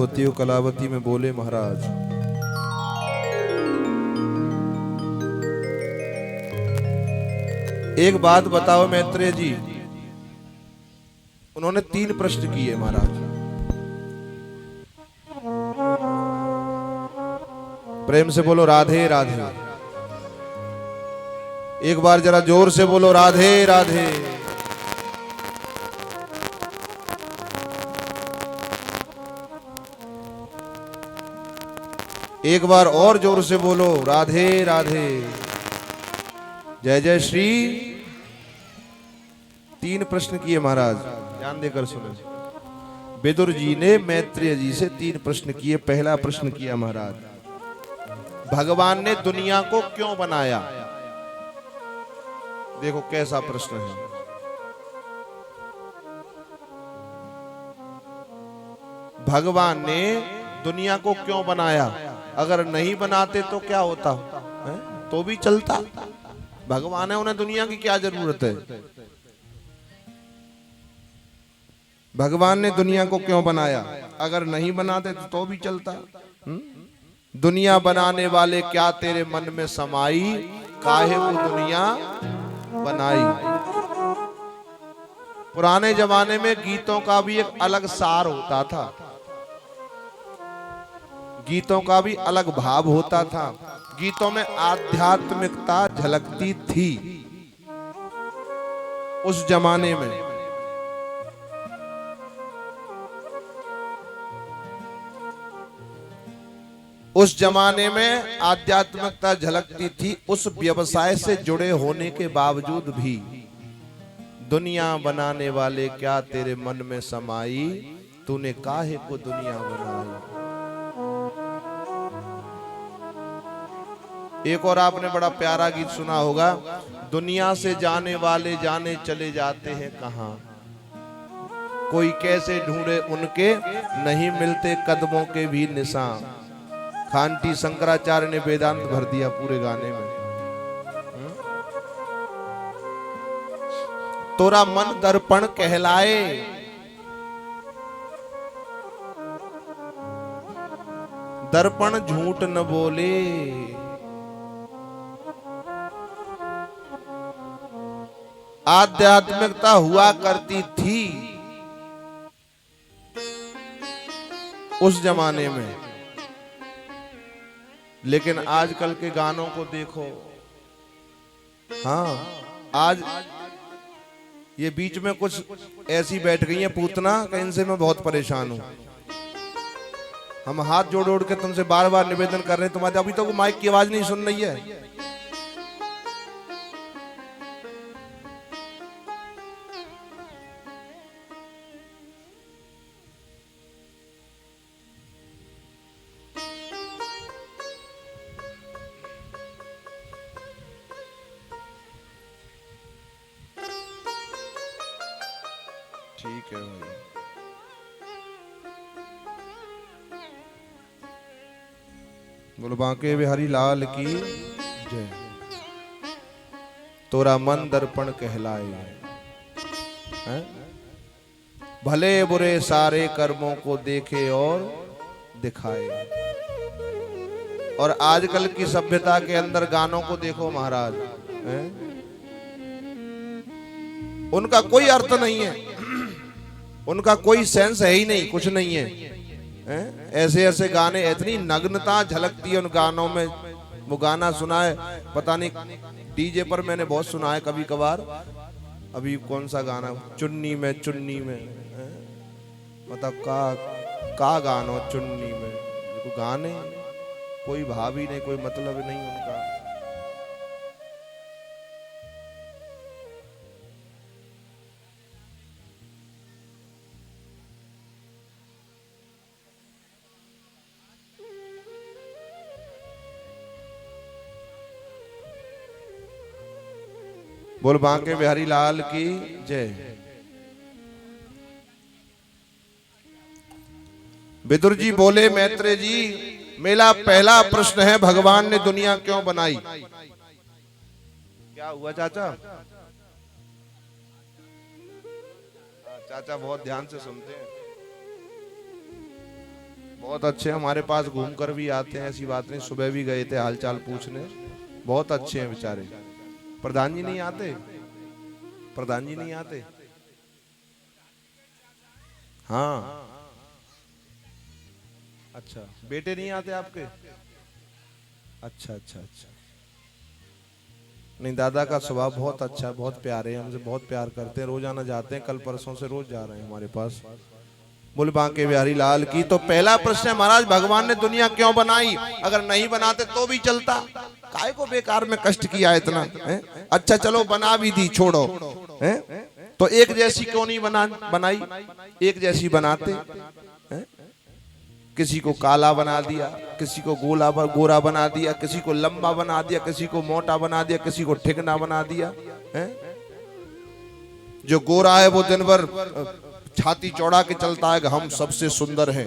होती हो कलावती में बोले महाराज, एक बात बताओ मैत्रेय जी। उन्होंने 3 प्रश्न किए महाराज। प्रेम से बोलो राधे राधे। एक बार जरा जोर से बोलो राधे राधे। एक बार और जोर से बोलो राधे राधे। जय जय श्री। 3 प्रश्न किए महाराज, ध्यान देकर सुनो। विदुर जी ने मैत्रेय जी से 3 प्रश्न किए। पहला प्रश्न किया महाराज, भगवान ने दुनिया को क्यों बनाया? देखो कैसा प्रश्न है। भगवान ने दुनिया को क्यों बनाया? अगर नहीं बनाते तो क्या होता है? तो भी चलता। भगवान है, उन्हें दुनिया की क्या जरूरत है? भगवान ने दुनिया को क्यों बनाया? अगर नहीं बनाते तो भी चलता। दुनिया बनाने वाले क्या तेरे मन में समाई, काहे को दुनिया बनाई। पुराने जमाने में गीतों का भी एक अलग सार होता था, गीतों का भी अलग भाव होता था, गीतों में आध्यात्मिकता झलकती थी उस जमाने में। उस जमाने में आध्यात्मिकता झलकती थी। उस व्यवसाय से जुड़े होने के बावजूद भी दुनिया बनाने वाले क्या तेरे मन में समाई, तूने काहे को दुनिया बनाई। एक और आपने बड़ा प्यारा गीत सुना होगा, दुनिया से जाने वाले जाने चले जाते हैं कहां, कोई कैसे ढूंढे उनके नहीं मिलते कदमों के भी निशान। खांटी शंकराचार्य ने वेदांत भर दिया पूरे गाने में। तोरा मन दर्पण कहलाए, दर्पण झूठ न बोले। आध्यात्मिकता हुआ करती थी उस जमाने में, लेकिन आजकल के गानों को देखो। हाँ, आज ये बीच में कुछ ऐसी बैठ गई है पूतना कि इनसे मैं बहुत परेशान हूं। हम हाथ जोड़ जोड़ के तुमसे बार बार निवेदन कर रहे हैं, तुम्हारे अभी तो माइक की आवाज नहीं सुन रही है। ठीक है भाई। बोलो बांके बिहारी लाल की जय। तोरा मन दर्पण कहलाए, हैं? भले बुरे सारे कर्मों को देखे और दिखाए। और आजकल की सभ्यता के अंदर गानों को देखो महाराज, हैं? उनका कोई अर्थ नहीं है, उनका कोई सेंस है ही नहीं, कुछ नहीं है। ऐसे ऐसे गाने, इतनी नग्नता झलकती है उन गानों में। वो गाना सुना है, पता नहीं डीजे पर मैंने बहुत सुना है कभी कभार। अभी कौन सा गाना, चुन्नी में चुन्नी में, मतलब का गाना चुन्नी में। तो गाने कोई भाव ही नहीं, कोई मतलब नहीं उनका। बोल बांके बिहारी लाल की जय। विदुर जी बोले मैत्रेय जी, मेरा पहला प्रश्न है, भगवान ने दुनिया क्यों बनाई? क्या हुआ चाचा? चाचा बहुत ध्यान से सुनते हैं। बहुत अच्छे, हमारे पास घूम कर भी आते हैं, ऐसी बात नहीं। सुबह भी गए थे हालचाल पूछने, बहुत अच्छे हैं बेचारे। प्रधान जी नहीं आते? प्रधान जी नहीं आते? हाँ अच्छा, बेटे नहीं आते आपके? अच्छा अच्छा अच्छा। नहीं, दादा का स्वभाव बहुत अच्छा है, बहुत प्यारे हैं, हमसे बहुत प्यार करते हैं, रोजाना जाते हैं, कल परसों से रोज जा रहे हैं हमारे पास। बोले बांके बिहारी लाल की। तो पहला प्रश्न है महाराज, भगवान ने दुनिया क्यों बनाई? अगर नहीं बनाते तो भी चलता, काहे को बेकार में कष्ट किया इतना है? अच्छा चलो बना भी दी, छोड़ो है? तो एक जैसी क्यों नहीं बनाई? एक जैसी बनाते है? किसी को काला बना दिया, किसी को गोरा बना दिया, किसी को लंबा बना दिया, किसी को मोटा बना दिया, किसी को ठिकना बना दिया है? जो गोरा है वो दिन भर छाती चौड़ा के चलता है कि हम सबसे सुंदर हैं,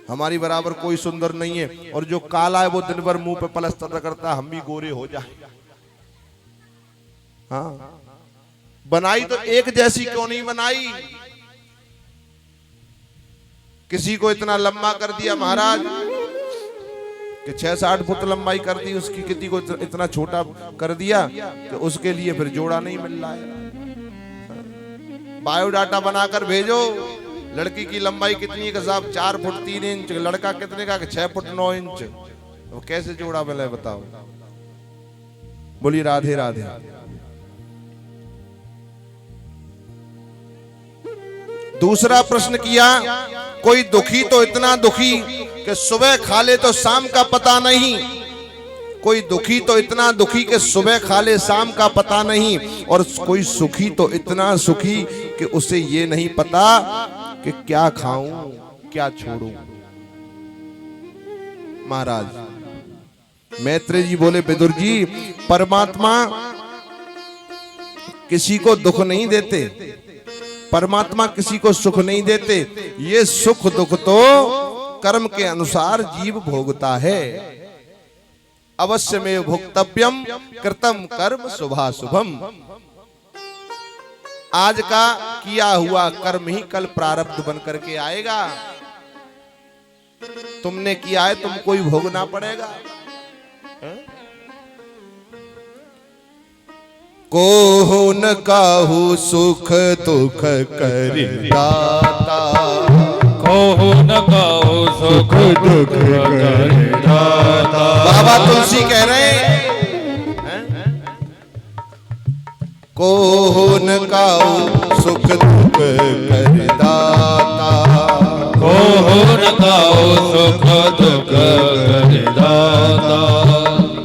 हमारी बराबर कोई सुंदर नहीं है। और जो काला है वो दिन भर मुंह पे पलस्तर करता है, हम भी गोरे हो जाए। हाँ, बनाई तो एक जैसी क्यों नहीं बनाई? किसी को इतना लंबा कर दिया महाराज कि 6-8 फुट लंबाई कर दी उसकी, किसी को इतना छोटा कर दिया कि उसके लिए फिर जोड़ा नहीं मिल रहा है। बायोडाटा बनाकर भेजो, लड़की की लंबाई कितनी है साहब? 4 फुट 3 इंच, लड़का कितने का? 6 फुट 9 इंच। तो कैसे जोड़ा मिले बताओ? बोलिए राधे राधे। दूसरा प्रश्न किया, कोई दुखी तो इतना दुखी कि सुबह खा ले तो शाम का पता नहीं। कोई दुखी तो इतना दुखी कि सुबह खा ले शाम का पता नहीं। और कोई सुखी तो इतना सुखी कि उसे ये नहीं पता कि क्या खाऊं क्या छोड़ूं। महाराज मैत्रेय जी बोले, विदुर जी, परमात्मा किसी को दुख नहीं देते, परमात्मा किसी को सुख नहीं देते। ये सुख दुख तो कर्म के अनुसार जीव भोगता है। अवश्य में भोक्तव्यम कृतम कर्म शुभाशुभम। आज का किया हुआ कर्म ही कल प्रारब्ध बन करके आएगा। तुमने किया है, तुमको ही भोगना पड़ेगा। कोहु न काहू सुख दुख करि दाता, कोहु न काहू सुख दुख करि दाता। बाबा तुलसी कह रहे हैं, कोहु न काहू सुख दुख करि दाता, कोहु न काहू सुख दुख करि दाता,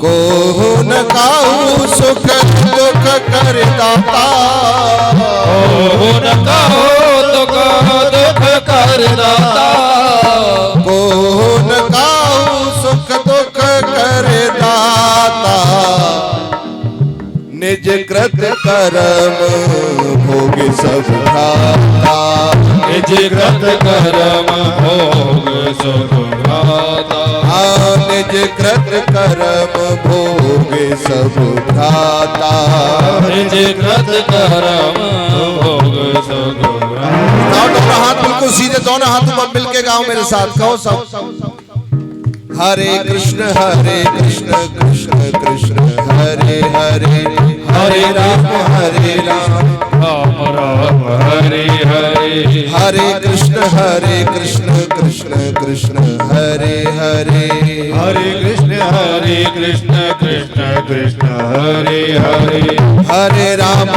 कोहु न काहू सुख दुख करि दाता, कोहु न काहू दुख दुख करि दाता, कोहु न काहू सुख दुख करि दाता। निज कृत कर्म भोग सब भ्राता, निज कृत कर्म भोग सब भ्राता, निज कृत कर्म भोग सब भ्राता, निज कृत कर्म भोग सब भ्राता। दोनों हाथ बिल्कुल सीधे, दोनों हाथों पर मिलके गाओ मेरे साथ, कहो सब। हरे कृष्ण कृष्ण कृष्ण हरे हरे, हरे राम राम राम हरे हरे, हरे कृष्ण कृष्ण कृष्ण हरे हरे, हरे कृष्ण कृष्ण कृष्ण हरे हरे, हरे राम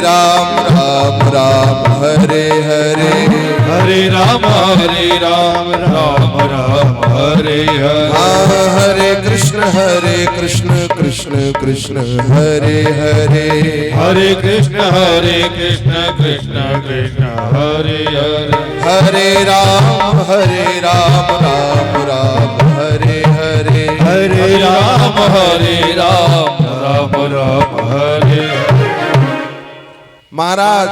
राम राम हरे हरे, हरे राम राम राम हरे हरे, हरे कृष्ण कृष्ण कृष्ण हरे हरे, हरे कृष्ण कृष्ण कृष्ण हरे हरे, हरे राम राम राम हरे हरे, हरे राम राम राम हरे हरे। महाराज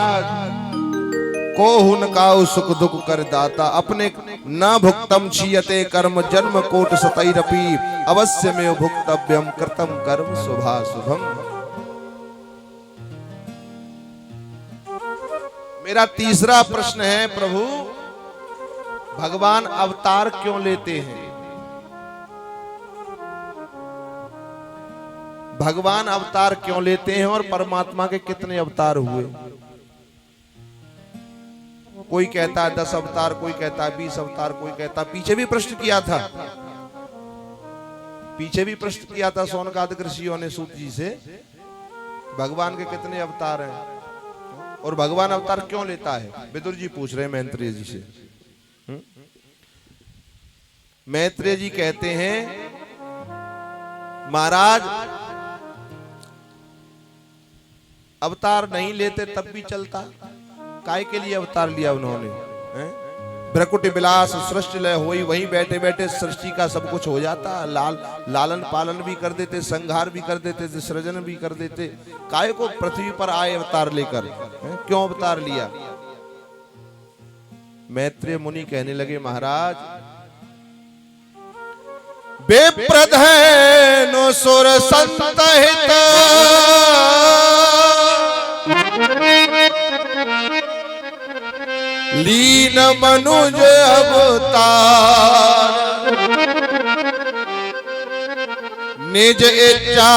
कोहु न काहू सुख दुख कर दाता, अपने न भुक्तम क्षीयते कर्म जन्म कोट सतैरपि, अवश्य में भुक्तव्यम कृतम कर्म शुभाशुभम। मेरा तीसरा प्रश्न है, प्रभु भगवान अवतार क्यों लेते हैं? भगवान अवतार क्यों लेते हैं और परमात्मा के कितने अवतार हुए? कोई कहता है 10 अवतार, कोई कहता है 20 अवतार, कोई कहता है, पीछे भी प्रश्न किया था, पीछे भी प्रश्न किया था सोनकादिक ऋषियों ने सूत जी से, भगवान के कितने अवतार हैं और भगवान अवतार क्यों लेता है? विदुर जी पूछ रहे हैं मैत्रेय जी से। मैत्रेय जी कहते हैं, महाराज अवतार नहीं लेते तब भी चलता, काय के लिए अवतार लिया उन्होंने? ब्रकुट विलास सृष्टि लय होई, वहीं बैठे बैठे सृष्टि का सब कुछ हो जाता, लालन पालन भी कर देते, संहार भी कर देते, सृजन भी कर देते। काय को पृथ्वी पर आए अवतार लेकर? क्यों अवतार लिया? मैत्रेय मुनि कहने लगे, महाराज विप्रधेनु सुर संत हित, लीन मनुज अवतार, निज इच्छा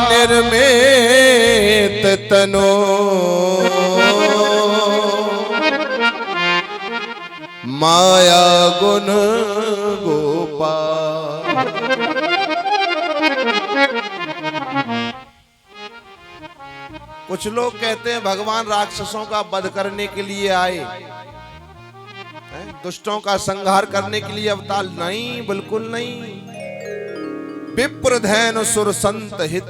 निर्मित तनो, माया गुण गोपाल। कुछ लोग कहते हैं भगवान राक्षसों का वध करने के लिए आए, दुष्टों का संहार करने के लिए अवतार। नहीं, बिल्कुल नहीं। विप्रधेनु सुर संत हित,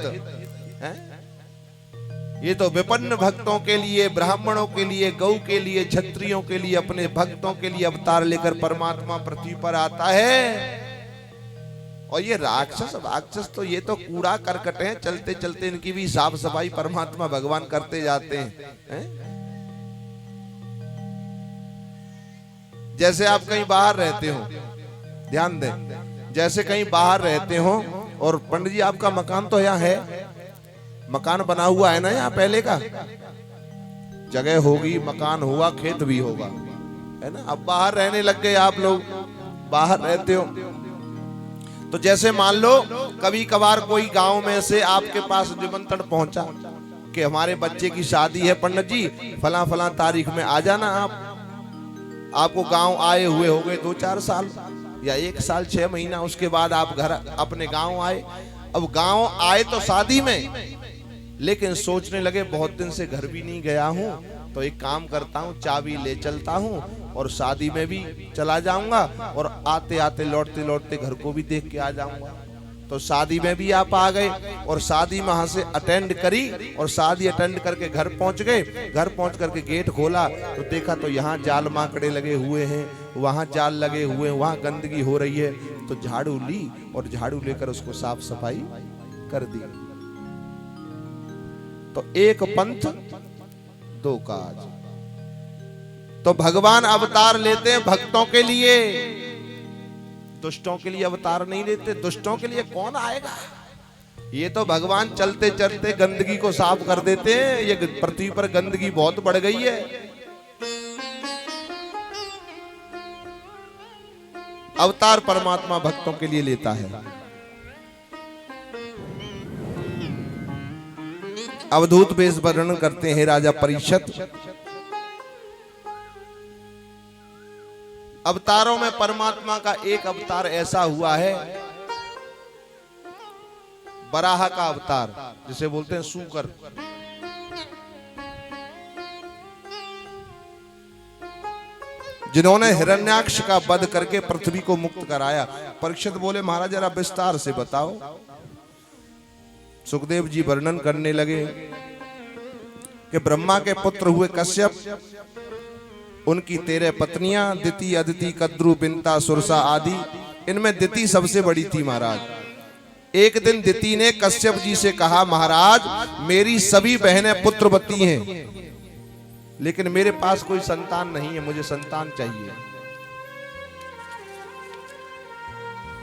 ये तो विपन्न भक्तों के लिए, ब्राह्मणों के लिए, गौ के लिए, क्षत्रियों के लिए, अपने भक्तों के लिए अवतार लेकर परमात्मा पृथ्वी पर आता है। और ये राक्षस तो ये तो कूड़ा करकट है, चलते चलते इनकी भी साफ सफाई परमात्मा भगवान करते जाते हैं? जैसे आप कहीं बाहर रहते हो, ध्यान दें, जैसे कहीं बाहर रहते हो और पंडित जी आपका मकान तो यहाँ है, मकान बना हुआ है ना यहाँ, पहले का जगह होगी, मकान हुआ, खेत भी होगा, है ना। अब बाहर रहने लग गए आप लोग, बाहर रहते हो तो जैसे मान लो कभी कभार कोई गांव में से आपके पास निमंत्रण पहुंचा कि हमारे बच्चे की शादी है पंडित जी, फला फला तारीख में आ जाना आप। आपको गांव आए हुए हो गए 2-4 साल या 1 साल 6 महीना, उसके बाद आप घर अपने गांव आए। अब गांव आए तो शादी में, लेकिन सोचने लगे बहुत दिन से घर भी नहीं गया हूं, तो एक काम करता हूं, चाबी ले चलता हूं और शादी में भी चला जाऊंगा और आते आते लौटते लौटते घर को भी देख के आ जाऊंगा। तो शादी में भी आप आ गए और शादी वहां से अटेंड करी और शादी अटेंड करके घर पहुंच गए। घर पहुंच करके गेट खोला तो देखा तो यहाँ जाल माकड़े लगे हुए हैं, वहां जाल लगे हुए हैं, वहां गंदगी हो रही है। तो झाड़ू ली और झाड़ू लेकर उसको साफ सफाई कर दी। तो एक पंथ दो काज। तो भगवान अवतार लेते हैं भक्तों के लिए, दुष्टों के लिए अवतार नहीं लेते। दुष्टों के लिए कौन आएगा? ये तो भगवान चलते चलते गंदगी को साफ कर देते हैं। ये पृथ्वी पर गंदगी बहुत बढ़ गई है। अवतार परमात्मा भक्तों के लिए लेता है। अवधूत वेश वर्णन करते हैं राजा परीक्षित। अवतारों में परमात्मा का एक अवतार ऐसा हुआ है, बराह का अवतार, जिसे बोलते हैं सूकर। जिन्होंने हिरण्याक्ष का वध करके पृथ्वी को मुक्त कराया। परीक्षित बोले महाराज जरा विस्तार से बताओ। सुखदेव जी वर्णन करने लगे कि ब्रह्मा के पुत्र हुए कश्यप, उनकी 13 पत्नियां दिति, अदिति, कद्रु, बिंता, सुरसा आदि। इनमें दिति सबसे बड़ी थी महाराज। एक दिन दिति ने कश्यप जी से कहा, महाराज मेरी सभी बहनें पुत्रवती हैं, लेकिन मेरे पास कोई संतान नहीं है, मुझे संतान चाहिए।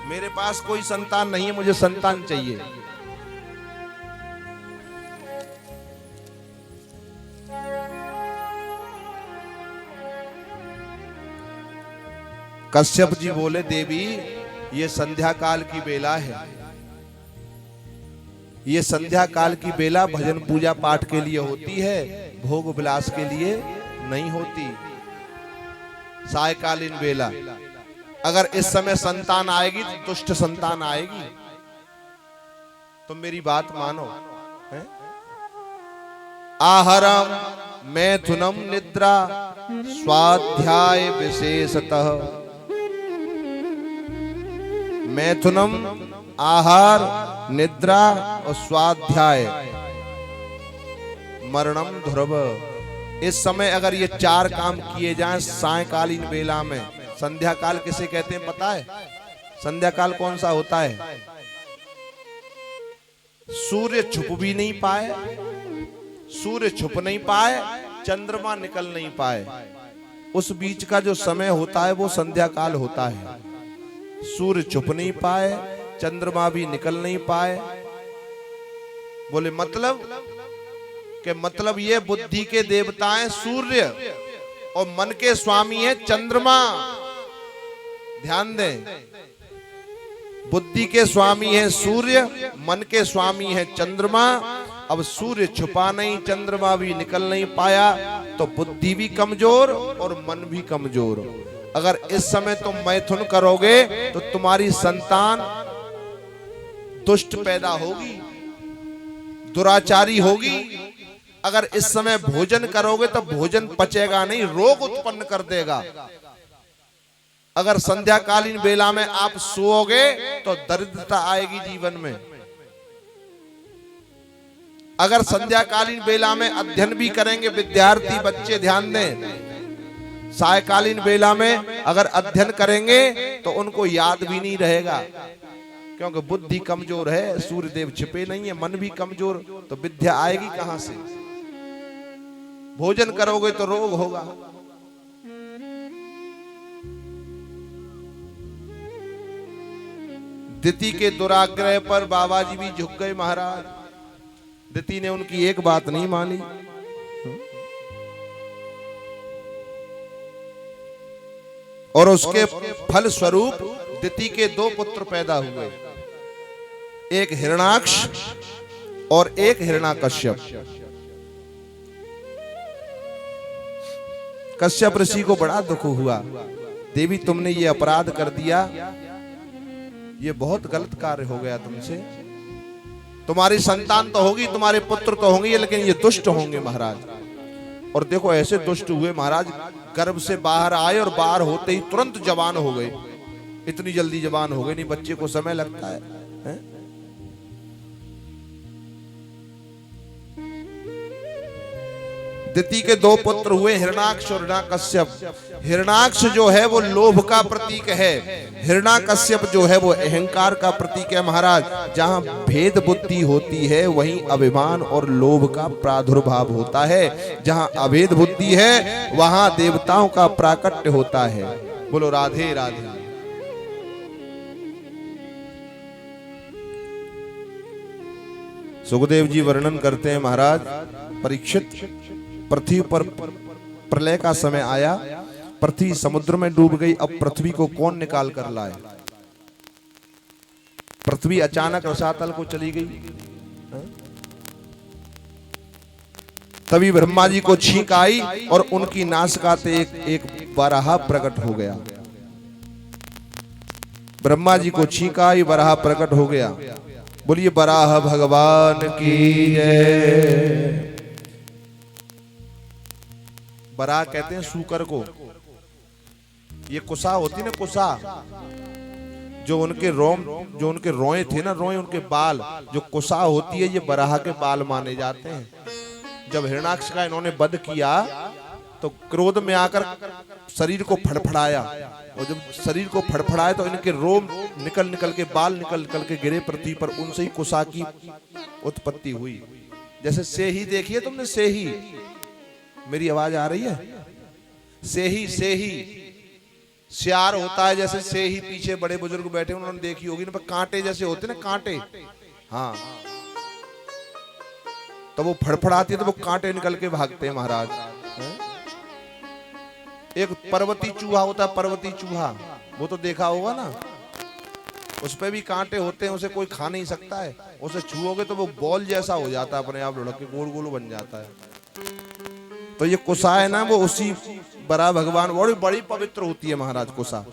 मेरे पास कोई संतान नहीं है, मुझे संतान चाहिए। कश्यप जी बोले देवी ये संध्या काल की बेला है, ये संध्या काल की बेला भजन पूजा पाठ के लिए होती है, भोग विलास के लिए नहीं होती। सायकालीन बेला, अगर इस समय संतान आएगी तो दुष्ट संतान आएगी, तुम मेरी बात मानो। है? आहरम मैथुनम निद्रा स्वाध्याय विशेषतः। मैथुनम आहार, निद्रा और स्वाध्याय, मरणम ध्रुव। इस समय अगर ये चार काम किए जाएं सायकालीन बेला में, संध्या काल किसे कहते हैं पता है? संध्या काल कौन सा होता है? सूर्य छुप भी नहीं पाए, सूर्य छुप नहीं पाए, चंद्रमा निकल नहीं पाए, उस बीच का जो समय होता है वो संध्या काल होता है। सूर्य छुप नहीं पाए, चंद्रमा भी निकल नहीं पाए। बोले मतलब कि मतलब ये बुद्धि के देवता हैं सूर्य और मन के स्वामी है चंद्रमा। ध्यान दें, बुद्धि के स्वामी है सूर्य, मन के स्वामी है चंद्रमा। अब सूर्य छुपा नहीं, चंद्रमा भी निकल नहीं पाया, तो बुद्धि भी कमजोर और मन भी कमजोर। अगर इस समय तुम मैथुन करोगे तो तुम्हारी संतान दुष्ट पैदा होगी, दुराचारी होगी। अगर इस समय भोजन करोगे तो भोजन पचेगा नहीं, रोग उत्पन्न कर देगा। अगर संध्याकालीन बेला में आप सोओगे तो दरिद्रता आएगी जीवन में। अगर संध्याकालीन बेला में अध्ययन भी करेंगे विद्यार्थी बच्चे, ध्यान दें, सायकालीन बेला में अगर अध्ययन करेंगे तो उनको याद भी नहीं रहेगा, क्योंकि बुद्धि कमजोर है, सूर्य देव छिपे नहीं है, मन भी कमजोर, तो विद्या आएगी कहां से? भोजन करोगे तो रोग होगा। दिति के दुराग्रह पर बाबा जी भी झुक गए महाराज। दिति ने उनकी एक बात नहीं मानी। और उसके फल स्वरूप दिति के दो पुत्र पैदा हुए, एक हिरणाक्ष और एक हिरणाकश्यप। कश्यप ऋषि को बड़ा दुख हुआ, देवी तुमने ये अपराध कर दिया, ये बहुत गलत कार्य हो गया तुमसे। तुम्हारी संतान तो होगी, तुम्हारे पुत्र तो होंगे, लेकिन ये दुष्ट होंगे महाराज। और देखो ऐसे दुष्ट हुए महाराज, गर्भ से बाहर आए और बाहर होते ही तुरंत जवान हो गए। इतनी जल्दी जवान हो गए नहीं, बच्चे को समय लगता है? दिति के दो पुत्र हुए, हिरणाक्ष और हिरणाकश्यप। हिरणाक्ष जो है वो लोभ का प्रतीक है, हिरणाकश्यप जो है वो अहंकार का प्रतीक है महाराज। जहां भेद बुद्धि होती है वहीं अभिमान और लोभ का प्रादुर्भाव होता है। जहां अभेद बुद्धि है वहां देवताओं का प्राकट्य होता है। बोलो राधे राधे। सुखदेव जी वर्णन करते हैं महाराज, परीक्षित, पृथ्वी पर प्रलय का समय आया, पृथ्वी समुद्र में डूब गई। अब पृथ्वी को कौन निकाल कर लाए? पृथ्वी अचानक रसातल को चली गई। तभी ब्रह्मा जी को छींक आई और उनकी नासिका से एक वराह प्रकट हो गया। ब्रह्मा जी को छींक आई, वराह प्रकट हो गया। बोलिए वराह भगवान की जय। वराह कहते हैं सूकर को। ये कुसा होती ना, कुसा, जो उनके रोम, जो उनके रोए थे ना, रोए उनके बाल, जो कुसा होती है, ये वराह के बाल माने जाते हैं। जब हिरणाक्ष का इन्होंने वध किया तो क्रोध में आकर शरीर को फड़फड़ाया, और जब शरीर को फड़फड़ाया तो इनके रोम निकल निकल के, बाल निकल निकल के गिरे पृथ्वी पर। उनसे ही कुसा की उत्पत्ति हुई। जैसे सेही देखिए तुमने, सेही, मेरी आवाज आ रही है? सेही, सेही सियार होता है, जैसे सेही, पीछे बड़े बुजुर्ग बैठे उन्होंने देखी होगी ना, कांटे जैसे होते ना, कांटे। हाँ, तो वो फड़फड़ाती है तो वो कांटे निकल के भागते हैं महाराज। एक पर्वती चूहा होता है, पर्वती चूहा, वो तो देखा होगा ना, उस पे भी कांटे होते हैं, उसे कोई खा नहीं सकता है। उसे छुओगे तो वो बॉल जैसा हो जाता है, अपने आप लुढ़क के गोल गोल बन जाता है। तो ये कुसा है ना, वो उसी बराह भगवान, बड़ी बड़ी पवित्र होती है महाराज कुसा,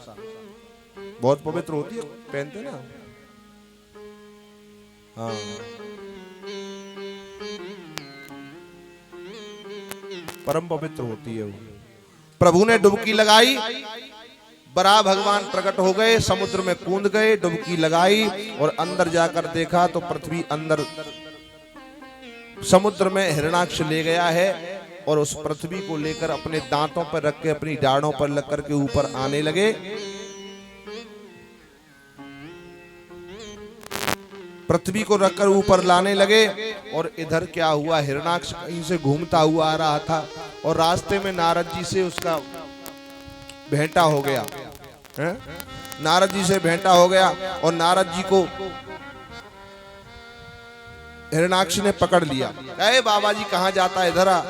बहुत पवित्र होती है, पहनते ना। हाँ परम पवित्र होती है वो। प्रभु ने डुबकी लगाई, बराह भगवान प्रकट हो गए, समुद्र में कूद गए, डुबकी लगाई और अंदर जाकर देखा तो पृथ्वी अंदर समुद्र में हिरणाक्ष ले गया है और उस पृथ्वी को लेकर अपने दांतों पर रख के अपनी डाढ़ों पर लग करके ऊपर आने लगे। पृथ्वी को रखकर ऊपर लाने लगे और इधर क्या हुआ, हिरणाक्ष कहीं से घूमता हुआ आ रहा था और रास्ते में नारद जी से उसका भेंटा हो गया है? नारद जी से भेंटा हो गया और नारद जी को हिरणाक्ष ने पकड़ लिया। अरे बाबा जी कहाँ जाता है, इधर आ।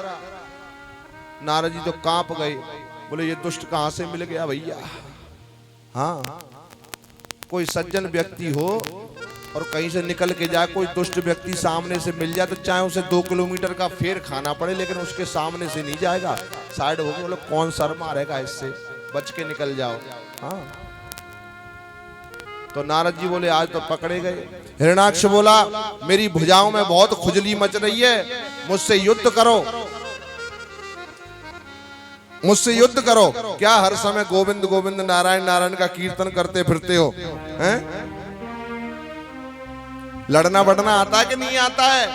नारद जी तो कांप गए, बोले ये दुष्ट कहां से मिल गया भैया। हाँ कोई सज्जन व्यक्ति हो और कहीं से निकल के जाए, कोई दुष्ट व्यक्ति सामने से मिल जाए तो चाहे उसे 2 किलोमीटर का फेर खाना पड़े, लेकिन उसके सामने से नहीं जाएगा, साइड होकर बोले कौन सर मारेगा, इससे बच के निकल जाओ। हाँ तो नारद जी बोले आज तो पकड़े गए। हिरणाक्ष बोला मेरी भुजाओं में बहुत खुजली मच रही है, मुझसे युद्ध करो, मुझसे युद्ध करो। क्या हर समय गोविंद गोविंद नारायण नारायण का कीर्तन करते फिरते हो हैं? लड़ना बढ़ना आता है कि नहीं आता है?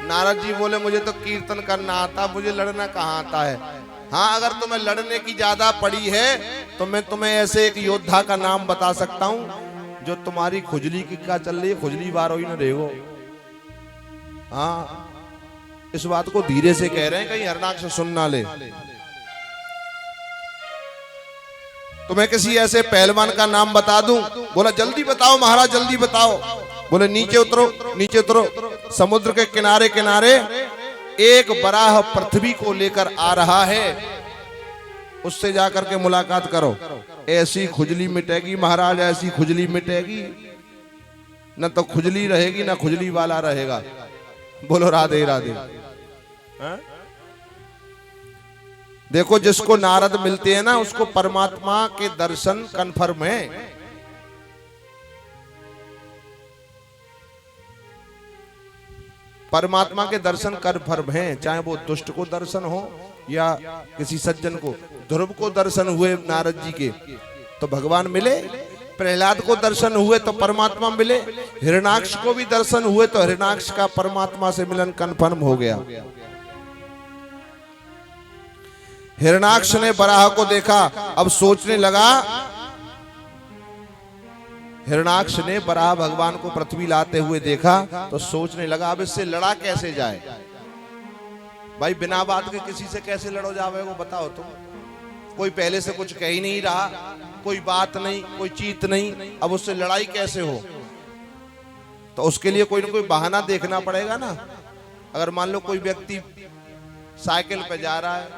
नारद जी बोले मुझे तो कीर्तन करना आता, मुझे लड़ना कहाँ आता है। हाँ अगर तुम्हें लड़ने की ज्यादा पड़ी है तो मैं तुम्हें ऐसे एक योद्धा का नाम बता सकता हूं जो तुम्हारी खुजली की क्या चल रही है, खुजली बारो ही न रहेगो। हाँ इस बात को धीरे से कह रहे हैं, कहीं हिरणाक्ष सुन ना ले। तुम्हें किसी ऐसे पहलवान का नाम बता दूं? बोला जल्दी बताओ महाराज जल्दी बताओ। बोले नीचे उतरो, नीचे उतरो। समुद्र के किनारे किनारे एक बराह पृथ्वी को लेकर आ रहा है, उससे जाकर के मुलाकात करो, ऐसी खुजली मिटेगी महाराज, ऐसी खुजली मिटेगी, न तो खुजली रहेगी न खुजली वाला रहेगा। बोलो राधे राधे। देखो जिसको नारद मिलते हैं ना उसको परमात्मा के दर्शन कन्फर्म है। परमात्मा के दर्शन कन्फर्म हैं, चाहे वो दुष्ट को दर्शन हो या किसी सज्जन को। ध्रुव को दर्शन हुए नारद जी के तो भगवान मिले, प्रहलाद को दर्शन हुए तो परमात्मा मिले, हिरणाक्ष को भी दर्शन हुए तो हिरणाक्ष का परमात्मा से मिलन कन्फर्म हो गया। हिरणाक्ष ने बराह को देखा, अब सोचने लगा, हिरणाक्ष ने बराह भगवान को पृथ्वी लाते हुए देखा तो सोचने लगा अब इससे लड़ा कैसे जाए। भाई बिना बात के किसी से कैसे लड़ो जावे वो बताओ तुम। कोई पहले से कुछ कह ही नहीं रहा, कोई बात नहीं, कोई चीत नहीं, अब उससे लड़ाई कैसे हो। तो उसके लिए कोई ना कोई बहाना देखना पड़ेगा ना। अगर मान लो कोई व्यक्ति साइकिल पे जा रहा है,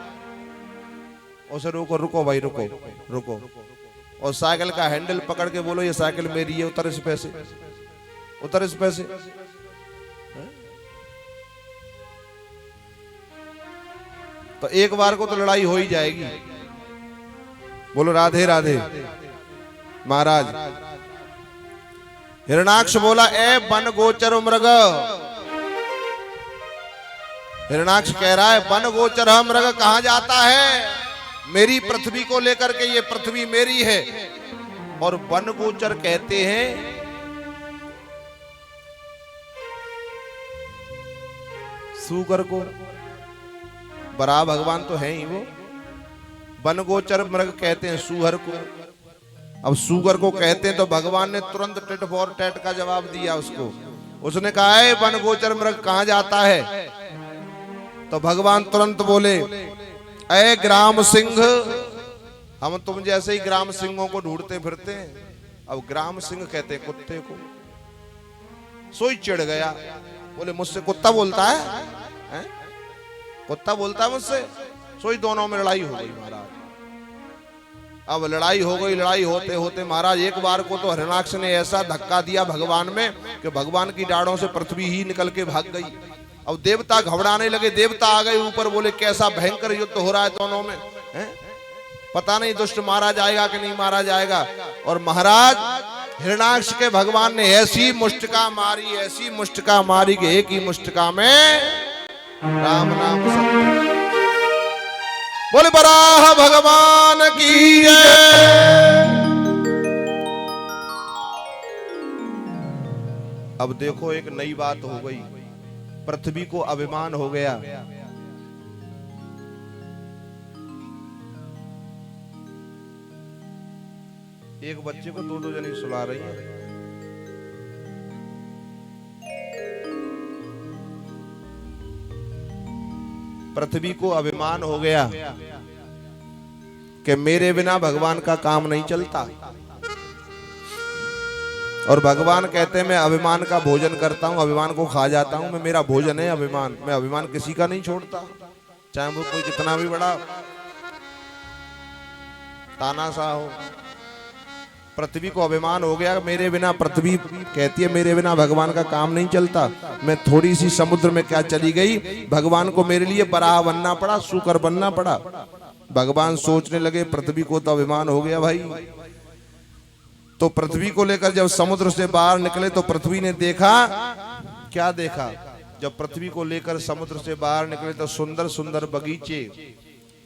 उसे रोको, रुको भाई रुको रुको, और साइकिल का हैंडल पकड़ के बोलो ये साइकिल मेरी है, उतर इस पैसे, उतर इस पैसे। तो एक बार को तो लड़ाई हो ही जाएगी। बोलो राधे राधे महाराज। हिरणाक्ष बोला ए वन गोचर मृग, हिरणाक्ष कह रहा है वन गोचर मृग कहां जाता है, मेरी पृथ्वी को लेकर के, ये पृथ्वी मेरी है। और वन गोचर कहते हैं सूकर को, बराह भगवान तो है ही वो। वन गोचर मृग कहते हैं सूहर को। अब सूगर को कहते हैं तो भगवान ने तुरंत टिट फॉर टैट का जवाब दिया उसको। उसने कहा है वन गोचर मृग कहां जाता है, तो भगवान तुरंत बोले ऐ ग्राम सिंह, हम तुम जैसे ही ग्राम सिंहों को ढूंढते फिरते हैं। अब ग्राम सिंह कहते हैं कुत्ते को। सोई चिढ़ गया, बोले मुझसे कुत्ता बोलता है? कुत्ता बोलता है मुझसे? सोई दोनों में लड़ाई हो गई महाराज। अब लड़ाई हो गई। लड़ाई होते होते महाराज एक बार को तो हिरण्याक्ष ने ऐसा धक्का दिया भगवान में कि भगवान की डाढ़ों से पृथ्वी ही निकल के भाग गई। अब देवता घबराने लगे। देवता आ गए ऊपर, बोले कैसा भयंकर युद्ध हो रहा है दोनों में, हैं? पता नहीं दुष्ट मारा जाएगा कि नहीं मारा जाएगा। और महाराज हिरण्याक्ष के भगवान ने ऐसी मुष्टिका मारी, ऐसी मुष्टिका मारी कि एक ही मुष्टिका में राम नाम सत्य। बोले बराह भगवान की जय। अब देखो एक नई बात हो गई, पृथ्वी को अभिमान हो गया। एक बच्चे को दो जनी सुला रही है। पृथ्वी को अभिमान हो गया कि मेरे बिना भगवान का काम नहीं चलता। और भगवान कहते हैं मैं अभिमान का भोजन करता हूं, अभिमान को खा जाता हूं। मैं, मेरा भोजन है अभिमान। मैं अभिमान किसी का नहीं छोड़ता, चाहे वो कोई कितना भी बड़ा तानाशाह हो। पृथ्वी को अभिमान हो गया, मेरे बिना, पृथ्वी कहती है मेरे बिना भगवान का काम नहीं चलता। मैं थोड़ी सी समुद्र में क्या चली गई, भगवान को मेरे लिए बराह बनना पड़ा, शुकर बनना पड़ा। भगवान सोचने लगे पृथ्वी को तो अभिमान हो गया भाई। तो पृथ्वी को लेकर जब समुद्र से बाहर निकले तो पृथ्वी ने देखा, क्या देखा? जब पृथ्वी को लेकर समुद्र से बाहर निकले तो सुंदर सुंदर बगीचे,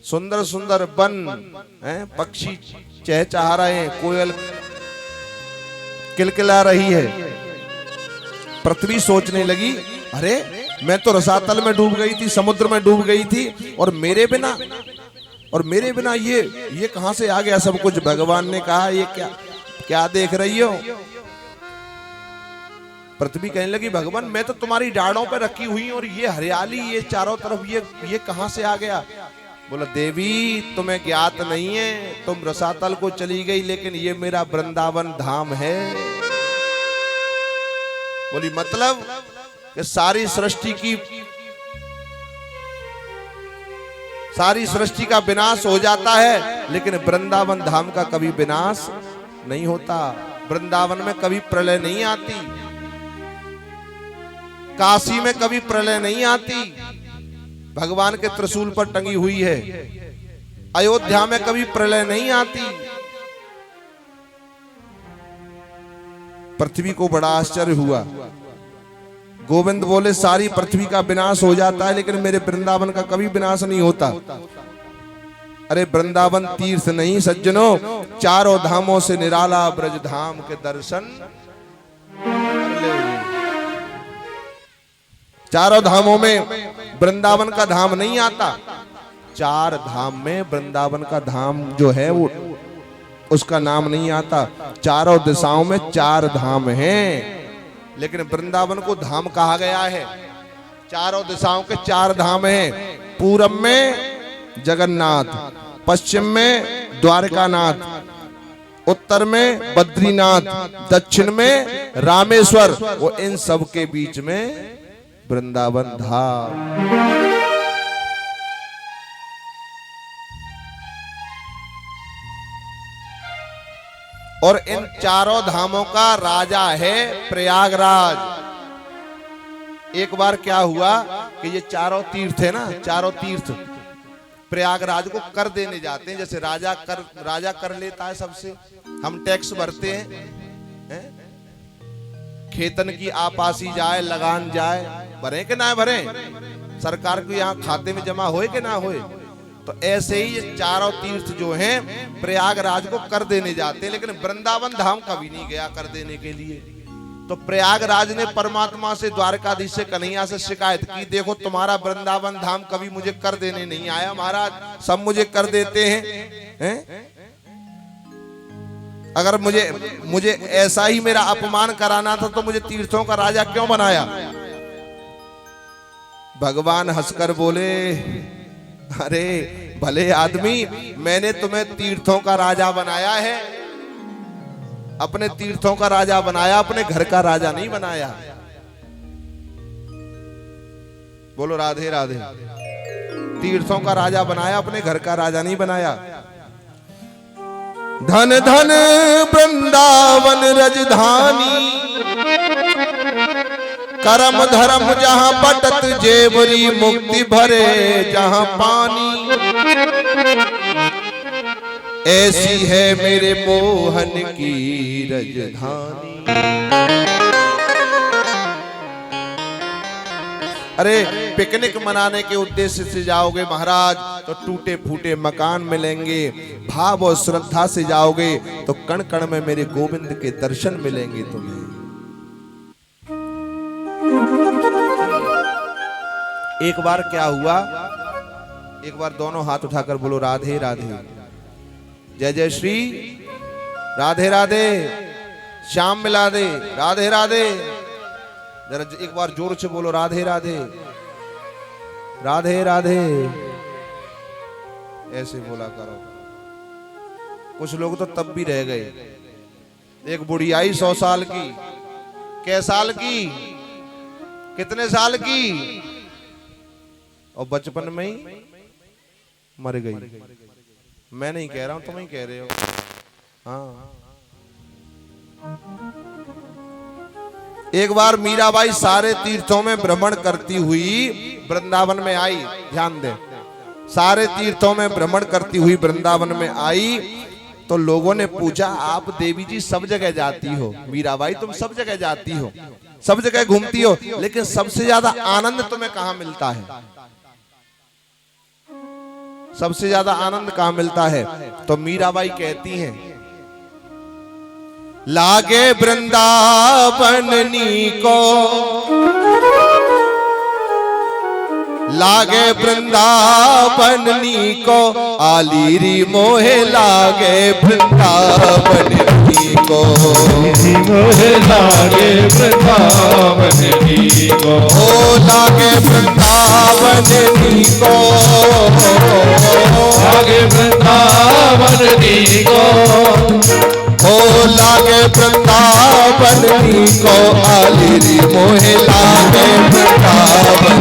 सुंदर सुंदर वन हैं, पक्षी चहचहा रहे हैं, कोयल किलकिला रही है। पृथ्वी सोचने लगी अरे मैं तो रसातल में डूब गई थी, समुद्र में डूब गई थी, और मेरे बिना ये कहां से आ गया सब कुछ। भगवान ने कहा ये क्या देख रही हो? पृथ्वी कहने लगी भगवान मैं तो तुम्हारी डाढ़ों पे रखी हुई और ये हरियाली, ये चारों तरफ, ये कहां से आ गया? बोला देवी तुम्हें ज्ञात नहीं है, तुम रसातल को चली गई लेकिन ये मेरा वृंदावन धाम है। बोली मतलब कि सारी सृष्टि का विनाश हो जाता है लेकिन वृंदावन धाम का कभी विनाश नहीं होता। वृंदावन में कभी प्रलय नहीं आती, काशी में कभी प्रलय नहीं आती, भगवान के त्रिशूल पर टंगी हुई है। अयोध्या में कभी प्रलय नहीं आती। पृथ्वी को बड़ा आश्चर्य हुआ। गोविंद बोले सारी पृथ्वी का विनाश हो जाता है लेकिन मेरे वृंदावन का कभी विनाश नहीं होता। अरे वृंदावन तीर्थ नहीं सज्जनों, चारों धामों से निराला ब्रज धाम के दर्शन कर ले। चारों धामों में वृंदावन का धाम नहीं आता। चार धाम में वृंदावन का धाम जो है वो उसका नाम नहीं आता। चारों दिशाओं में चार धाम हैं लेकिन वृंदावन को धाम कहा गया है। चारों दिशाओं के चार धाम हैं। पूरब में जगन्नाथ, पश्चिम में द्वारकानाथ, उत्तर में बद्रीनाथ, दक्षिण में रामेश्वर, वो इन सब के बीच में वृंदावन धाम। और इन चारों धामों का राजा है प्रयागराज। एक बार क्या हुआ कि ये चारों तीर्थ है ना, चारों तीर्थ प्रयागराज को कर देने जाते हैं। जैसे राजा कर लेता है सबसे, हम टैक्स भरते हैं, खेतन की आपासी जाए, लगान जाए, भरे कि ना भरे, सरकार को यहाँ खाते में जमा होए कि ना होए। तो ऐसे ही ये चारों तीर्थ जो हैं प्रयागराज को कर देने जाते हैं लेकिन वृंदावन धाम कभी नहीं गया कर देने के लिए। तो प्रयागराज ने परमात्मा से, द्वारकाधीश से, कन्हैया से शिकायत की, देखो तुम्हारा वृंदावन धाम कभी मुझे कर देने नहीं आया महाराज, सब मुझे कर देते हैं? अगर मुझे ऐसा ही मेरा अपमान कराना था तो मुझे तीर्थों का राजा क्यों बनाया? भगवान हंसकर बोले अरे भले आदमी, मैंने तुम्हें तीर्थों का राजा बनाया है, अपने तीर्थों का राजा बनाया, अपने घर का राजा नहीं बनाया। बोलो राधे राधे। तीर्थों का राजा बनाया, अपने घर का राजा नहीं बनाया। धन धन वृंदावन रजधानी, करम धर्म जहां पटत जेवरी, मुक्ति भरे जहां पानी। ऐसी है मेरे मोहन की रजधानी। अरे पिकनिक मनाने के उद्देश्य से जाओगे महाराज तो टूटे फूटे मकान मिलेंगे, भाव और श्रद्धा से जाओगे तो कण कण में मेरे गोविंद के दर्शन मिलेंगे तुम्हें। एक बार क्या हुआ, एक बार दोनों हाथ उठाकर बोलो राधे राधे, जय जय श्री राधे राधे, श्याम मिला दे राधे राधे। जरा एक बार जोर से बोलो राधे राधे राधे राधे, ऐसे बोला करो। कुछ लोग तो तब भी रह गए। एक बुढ़ियाई 100 साल की, कै साल की, कितने साल की, और बचपन में ही मर गई। मैं नहीं कह रहा हूं, तुम ही कह रहे हो। हाँ, एक बार मीराबाई सारे तीर्थों में भ्रमण करती हुई वृंदावन में आई। ध्यान दे, सारे तीर्थों में भ्रमण करती हुई वृंदावन में आई तो लोगों ने पूछा, आप देवी जी सब जगह जाती हो, मीराबाई तुम सब जगह जाती हो, सब जगह घूमती हो, लेकिन सबसे ज्यादा आनंद तुम्हें कहां मिलता है? सबसे ज्यादा आनंद कहां मिलता है? तो मीराबाई कहती हैं, लागे वृंदावन नीको, लागे वृंदावन नीको, आलीरी मोहे लागे वृंदावन नीको, मोहे लागे वृंदावन नीको, ओ लागे वृंदावन नीको, लागे वृंदावन नीको, ओ लागे वृंदावन नीको, आलीरी मोहे लागे वृंदावन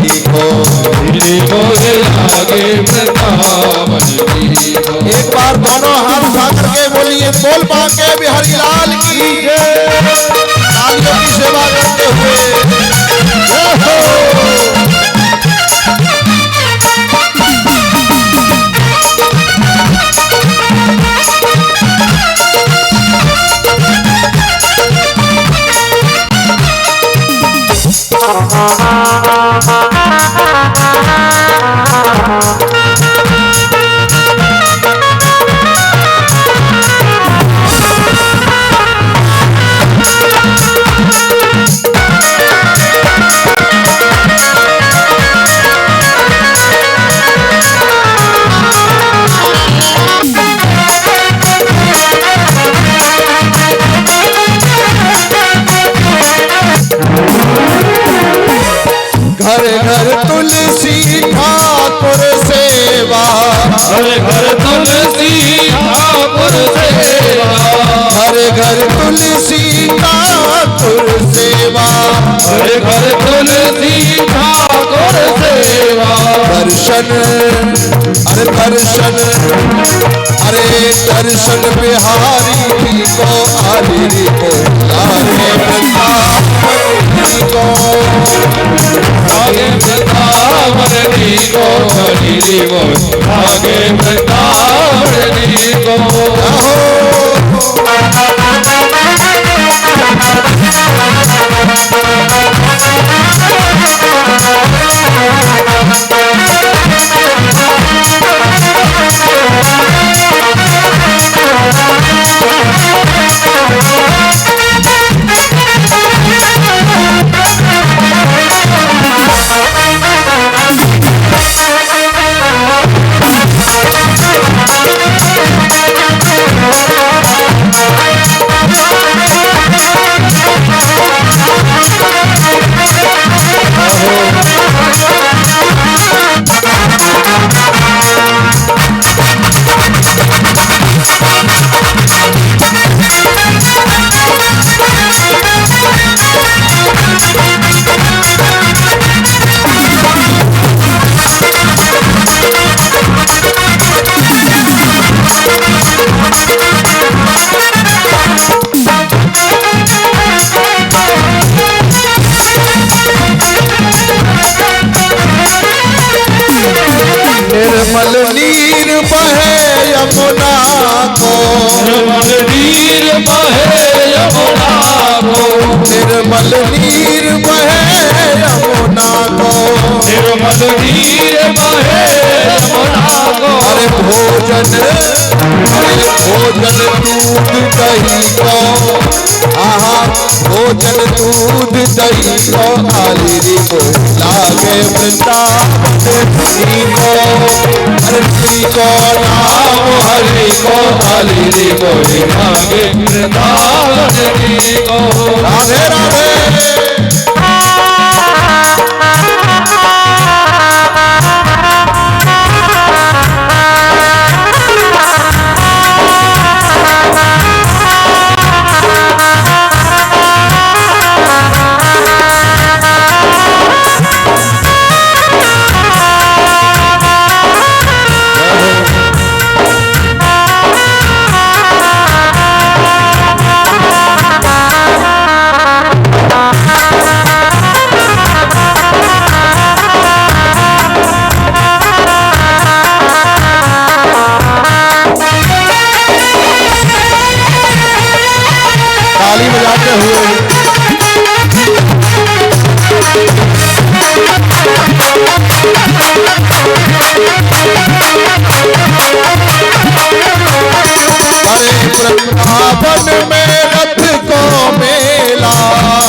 नीको, मोहे लागे वृंदावन नीको। एक बार दोनों हाथ उठा करके बोलिए, बोल बांके बिहारी लाल की जय। तालियों की सेवा करते हुए घर घर तुलसी ठाकुर सेवा, घर घर तुलसी ठाकुर सेवा, घर घर तुलसी ठाकुर सेवा, घर घर तुलसी ठाकुर सेवा। दर्शन अरे दर्शन, अरे दर्शन बिहारी को, आलीरी को लागे वृंदावन को, लागे वृंदावन नीको, आलीरी को लागे वृंदावन नीको। निर्मल नीर बहे यमुना को, निर्मल नीर बहे यमुना को। अरे भोजन दूध दही को, आहा भोजन दूध दही को, आलिरी को लागे वृंदावन को, हरि को नाम हरि को, आलिरी को लागे वृंदावन को। राधे राधे। ताली बजाते हुए अरे वृंदावन में रथ को मेला,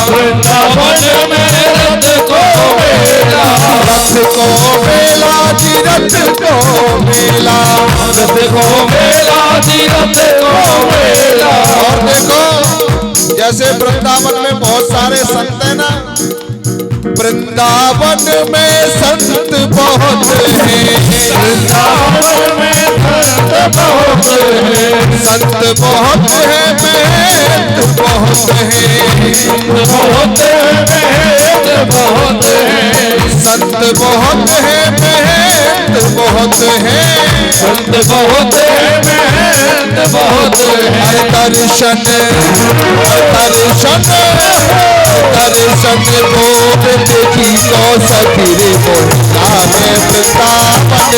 वृंदावन में रथ को मेला, रथ को मेला जी रथ को मेला, रथ को मेला जी रथ को मेला। और देखो जैसे वृंदावन में बहुत सारे संत है ना, वृंदावन में संत बहुत हैं, वृंदावन में संत बहुत हैं, संत बहुत है महंत बहुत है, बहुत महंत बहुत है, संत बहुत है महंत बहुत है, संत बहुत महंत बहुत है। दर्शन दर्शन दर्शन बोध देखी तो सखीरे बोलावे वृंदावन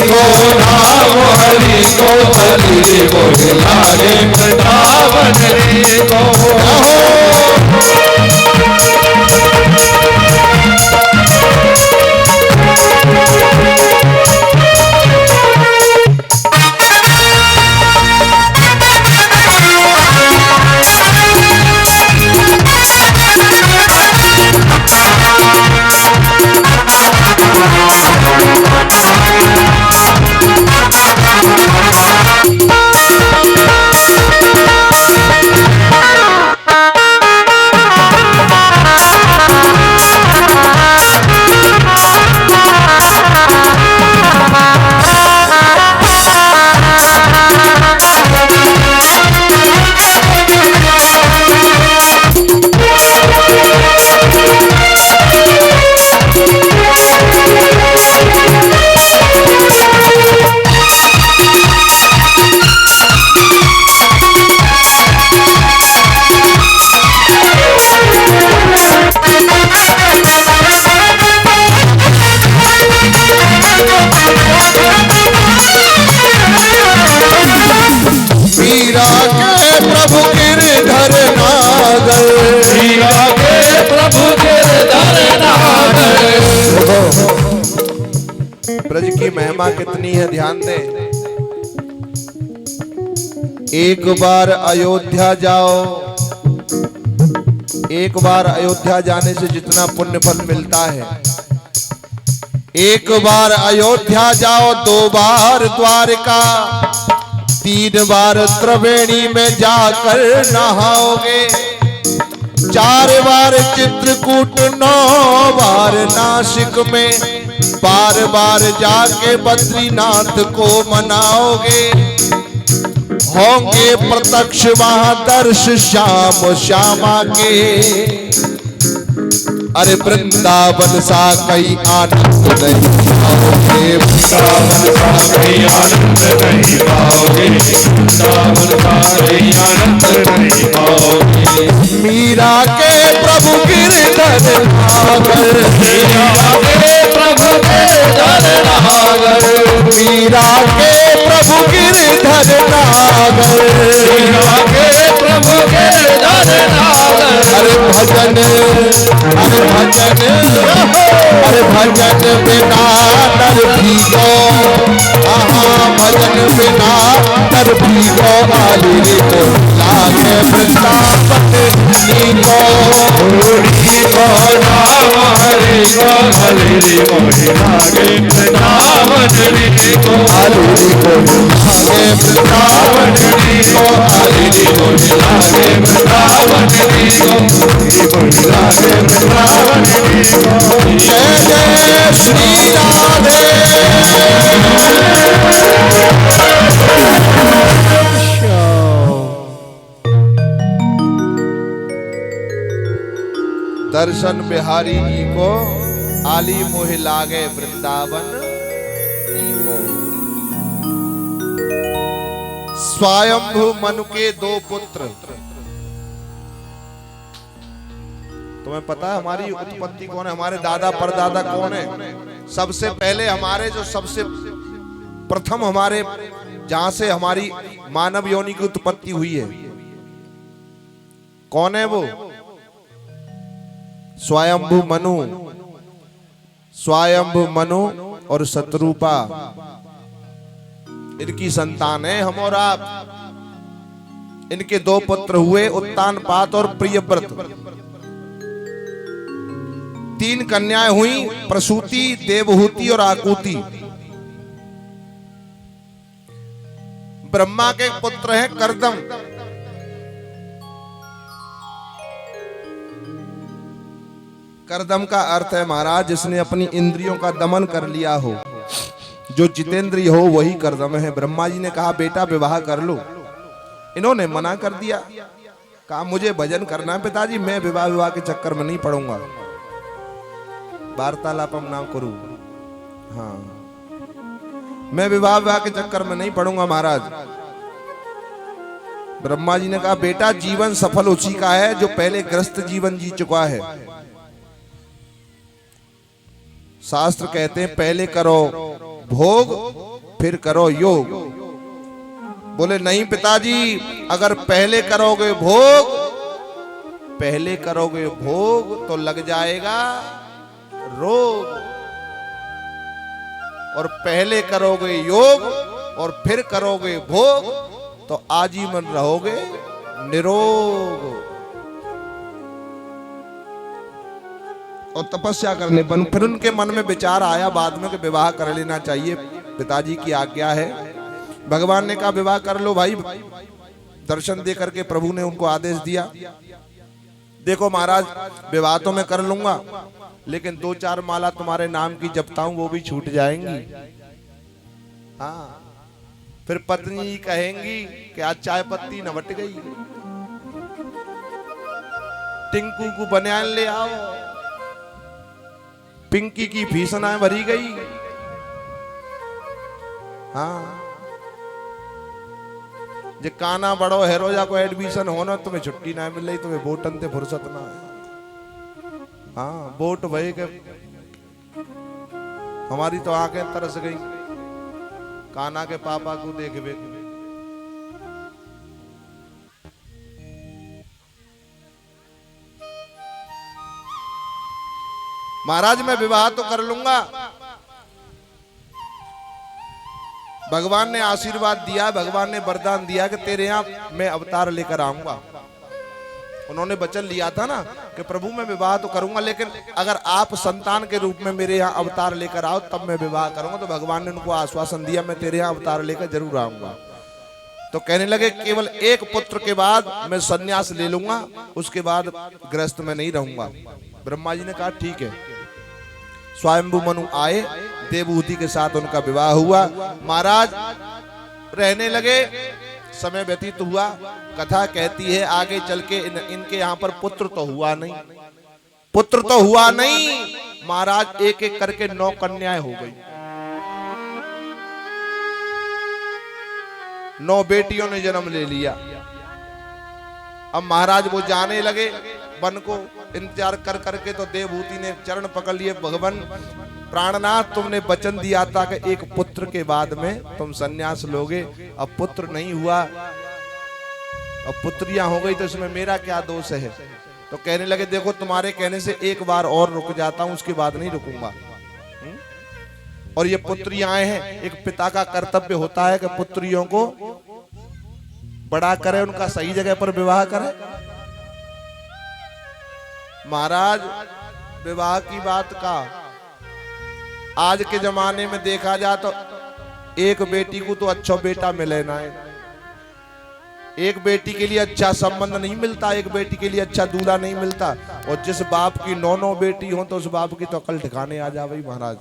को नाम हरि को हरि को लागे वृंदावन को। ब्रज की महिमा कितनी है, ध्यान दे। एक बार अयोध्या जाओ, एक बार अयोध्या जाने से जितना पुण्य फल मिलता है, एक बार अयोध्या जाओ, 2 बार द्वारका, 3 बार त्रिवेणी में जाकर नहाओगे, 4 बार चित्रकूट, 9 बार नासिक में, बार बार जाके बद्रीनाथ को मनाओगे, होंगे प्रत्यक्ष वहां दर्श श्याम श्यामा के। अरे वृंदावन सा कहीं आनंद नहीं पाओगे, वृंदावन सा कहीं आनंद नहीं पाओगे, वृंदावन सा कहीं आनंद नहीं पाओगे। मीरा के प्रभु गिरधर नागर, मीरा के प्रभु गिरधर नागर, मीरा के प्रभु गिरधर नागर, मीरा के प्रभु मुखे धन नाम अरे भजन अरे भजन बिना नर भीगो भजन बिना नर भीगो आली रे को लागे वृंदावन नीको को नाम हरि को हरि मोहि लागे वृंदावन नीको आली को लागे वृंदावन नीको हरि मोहि लागे वृंदावन नीको लागे वृंदावन नीको जय जय श्री राधे दर्शन बिहारी जी को आली मोहि लागे वृंदावन जी को। स्वयंभू मनु के दो पुत्र। तुम्हें पता है हमारी उत्पत्ति कौन है, हमारे दादा परदादा कौन है? सबसे पहले हमारे जो सबसे प्रथम हमारे जहां से हमारी मानव योनि की उत्पत्ति हुई है, कौन है वो? स्वयंभू मनु। स्वयंभू मनु और शत्रुपा इनकी संतान है हम और आप। इनके दो पुत्र हुए, उत्तानपाद और प्रियव्रत। 3 कन्याएं हुई, प्रसूति, देवहूति और आकुति। ब्रह्मा के पुत्र हैं कर्दम। कर्दम का अर्थ है महाराज जिसने अपनी इंद्रियों का दमन कर लिया हो, जो जितेंद्रिय हो वही कर्दम है। ब्रह्मा जी ने कहा बेटा विवाह कर लो, इन्होंने मना कर दिया, कहा मुझे भजन करना है पिताजी, मैं विवाह के चक्कर में नहीं पड़ूंगा, वार्तालाप हम ना करूं। हाँ, मैं विवाह के चक्कर में नहीं पड़ूंगा महाराज। ब्रह्मा जी ने कहा बेटा जीवन सफल उसी का है जो पहले ग्रस्त जीवन जी चुका है। शास्त्र कहते हैं पहले करो भोग फिर करो योग। बोले नहीं पिताजी, अगर पहले करोगे भोग तो लग जाएगा रोग, और पहले करोगे योग और फिर करोगे भोग तो आजीवन रहोगे निरोग। और तपस्या करने पर फिर उनके मन में विचार आया बाद में कि विवाह कर लेना चाहिए, पिताजी की आज्ञा है। भगवान ने कहा विवाह कर लो भाई। दर्शन दे करके प्रभु ने उनको आदेश दिया, देखो महाराज विवाह तो मैं कर लूंगा, लेकिन 2-4 माला तुम्हारे नाम की जपता हूं वो भी छूट जाएंगी। हाँ, फिर पत्नी कहेंगी कि आज चाय पत्ती न बट गई, टिंकू को बनियान ले आओ, पिंकी की फीसनाएं भरी गई। हाँ, जे काना बड़ो हेरोजा को एडमिशन होना, तुम्हें छुट्टी ना मिल रही, तुम्हें वोटन ते फुर्सत ना है। हाँ, वोट भई के हमारी तो आंखें तरस गई काना के पापा को देखबे। महाराज मैं विवाह तो कर लूंगा, भगवान ने आशीर्वाद दिया, भगवान ने वरदान दिया कि तेरे यहां मैं अवतार लेकर आऊंगा। उन्होंने वचन लिया था ना कि प्रभु मैं विवाह तो करूंगा, लेकिन अगर आप संतान के रूप में मेरे यहाँ अवतार लेकर आओ तब मैं विवाह करूंगा। तो भगवान ने उनको आश्वासन दिया मैं तेरे यहाँ अवतार लेकर जरूर आऊंगा। तो कहने लगे केवल एक पुत्र के बाद मैं संन्यास ले लूंगा, उसके बाद गृहस्थ में नहीं रहूंगा। ब्रह्मा जी ने कहा ठीक है। स्वयंभू मनु आए, देवहूति के साथ उनका विवाह हुआ। महाराज रहने लगे, समय व्यतीत हुआ। कथा कहती है आगे चल के इनके यहाँ पर पुत्र तो हुआ नहीं, महाराज एक एक करके 9 कन्याएं हो गई। 9 बेटियों ने जन्म ले लिया। अब महाराज वो जाने लगे वन को, इंतजार कर करके तो देवहूति ने चरण पकड़ लिए, भगवान प्राणनाथ तुमने वचन दिया था कि एक पुत्र के बाद में तुम संन्यास लोगे, अब पुत्र नहीं हुआ। अब पुत्रियां हो गई तो इसमें मेरा क्या दोष है। तो कहने लगे देखो तुम्हारे कहने से एक बार और रुक जाता हूं, उसके बाद नहीं रुकूंगा। और ये पुत्रियां हैं, एक पिता का कर्तव्य होता है कि पुत्रियों को बड़ा करे, उनका सही जगह पर विवाह करे। महाराज विवाह की बात का आज के जमाने में देखा जाए तो एक बेटी को तो अच्छा बेटा मिले ना है, एक बेटी के लिए अच्छा संबंध नहीं मिलता, एक बेटी के लिए अच्छा दूल्हा नहीं मिलता। और जिस बाप की 9 बेटी हो तो उस बाप की तो अकल ठिकाने आ जाए महाराज।